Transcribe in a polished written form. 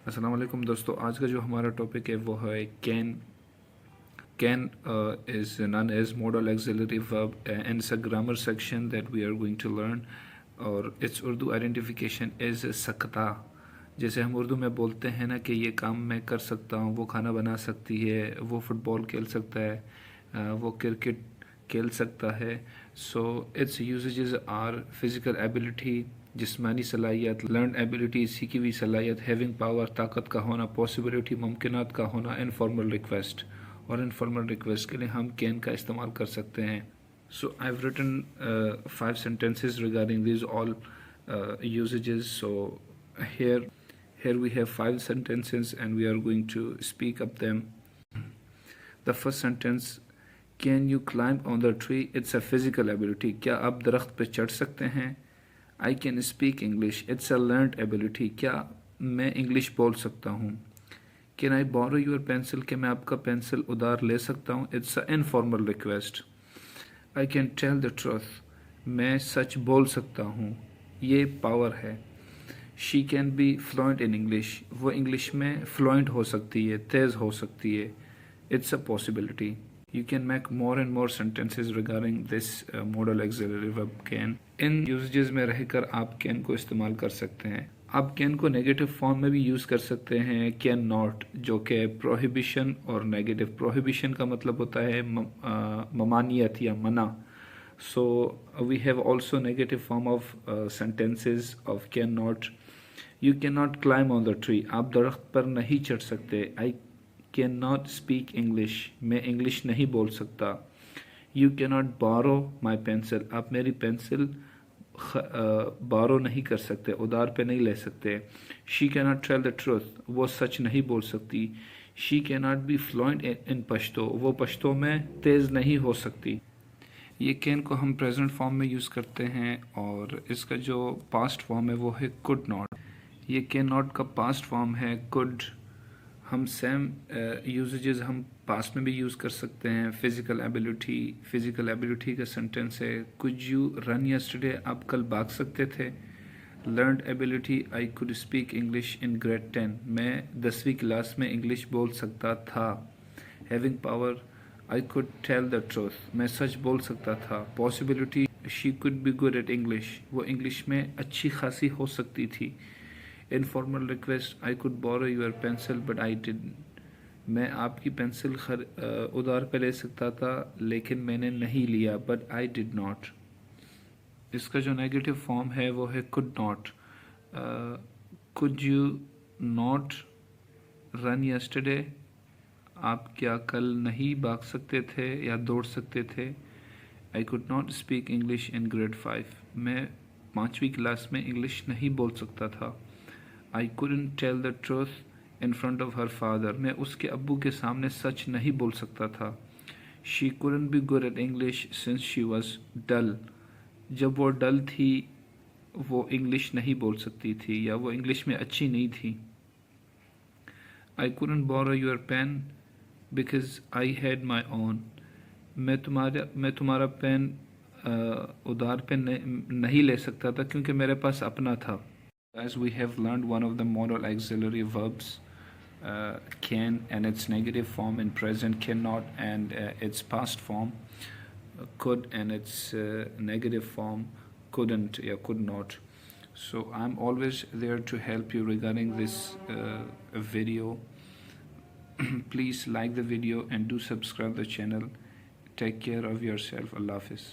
अस्सलाम वालेकुम दोस्तों, आज का जो हमारा टॉपिक है वो है can. Can is known as modal auxiliary verb and it's a grammar section that we are going to learn. और इट्स उर्दू आइडेंटिफिकेशन इज सकता। जैसे हम उर्दू में बोलते हैं ना कि ये काम मैं कर सकता हूँ, वो खाना बना सकती है, वो फुटबॉल खेल सकता है, वो क्रिकेट खेल सकता है। So its usages are physical ability, जिस्मानी सलाहियत, लर्न एबिलिटी सीखी हुई सलाहियत, हैविंग पावर ताकत का होना, पॉसिबिलिटी मुमकिनात का होना, इनफॉर्मल रिक्वेस्ट। और इनफॉर्मल रिक्वेस्ट के लिए हम कैन का इस्तेमाल कर सकते हैं। So I have written 5 sentences regarding these all usages. So here we have 5 sentences and we are going to speak up them. The first sentence, can you climb on the tree? It's a physical ability. क्या आप दरख्त पे चढ़ सकते हैं? I can speak English. It's a learned ability. क्या मैं English बोल सकता हूँ? Can I borrow your pencil? क्या मैं आपका पेंसिल उधार ले सकता हूँ? It's a informal request. I can tell the truth. मैं सच बोल सकता हूँ। ये पावर है। She can be fluent in English. वो इंग्लिश में फ्लुएंट हो सकती है, तेज़ हो सकती है। It's a possibility. You can make more and more sentences regarding this modal auxiliary verb can. इन यूजेज में रहकर आप कैन को इस्तेमाल कर सकते हैं। आप कैन को नेगेटिव फॉर्म में भी यूज़ कर सकते हैं, कैन नॉट, जो कि प्रोहिबिशन और नेगेटिव। प्रोहिबिशन का मतलब होता है ममानियत या मना। So we have also negative form of sentences of can not. You can not climb on the tree, आप दरख्त पर नहीं चढ़ सकते। I can not speak English, मैं इंग्लिश नहीं बोल सकता। यू कैन नॉट बारो माई पेंसिल, आप मेरी पेंसिल बारो नहीं कर सकते, उधार पे नहीं ले सकते। She can not tell the truth, वो सच नहीं बोल सकती। She can not be fluent in Pashto, वो पश्तो में तेज़ नहीं हो सकती। ये कैन को हम प्रेजेंट फॉर्म में यूज़ करते हैं और इसका जो पास्ट फॉर्म है वो है कुड नॉट। ये कैन नॉट का पास्ट फॉर्म है कुड। हम सेम यूजेज हम पास्ट में भी यूज़ कर सकते हैं। फिजिकल एबिलिटी, फिजिकल एबिलिटी का सेंटेंस है कुड यू रन यस्टरडे, आप कल भाग सकते थे। Learned ability, I could speak English in grade 10, मैं 10वीं क्लास में इंग्लिश बोल सकता था। Having power, I could tell the truth, मैं सच बोल सकता था। Possibility, she could be good at English, वो इंग्लिश में अच्छी खासी हो सकती थी। Informal request, I could borrow your pencil but I didn't, मैं आपकी पेंसिल उधार पे ले सकता था लेकिन मैंने नहीं लिया। But I did not. इसका जो नेगेटिव फॉर्म है वो है could not. Could you not run yesterday, आप क्या कल नहीं भाग सकते थे या दौड़ सकते थे। I could not speak English in grade 5, मैं 5वीं क्लास में इंग्लिश नहीं बोल सकता था। I couldn't tell the truth in front of her father, मैं उसके अब्बू के सामने सच नहीं बोल सकता था। She couldn't be good at English since she was dull, जब वो डल थी वो इंग्लिश नहीं बोल सकती थी या वो इंग्लिश में अच्छी नहीं थी। आई couldn't borrow your pain because I had my own, मैं तुम्हारा पेन उधार पे नहीं ले सकता था क्योंकि मेरे पास अपना था। As we have learned one of the modal auxiliary verbs, can and its negative form in present, cannot and its past form, could and its negative form, couldn't, yeah, could not. So I'm always there to help you regarding this video. Please like the video and do subscribe the channel. Take care of yourself. Allah Hafiz.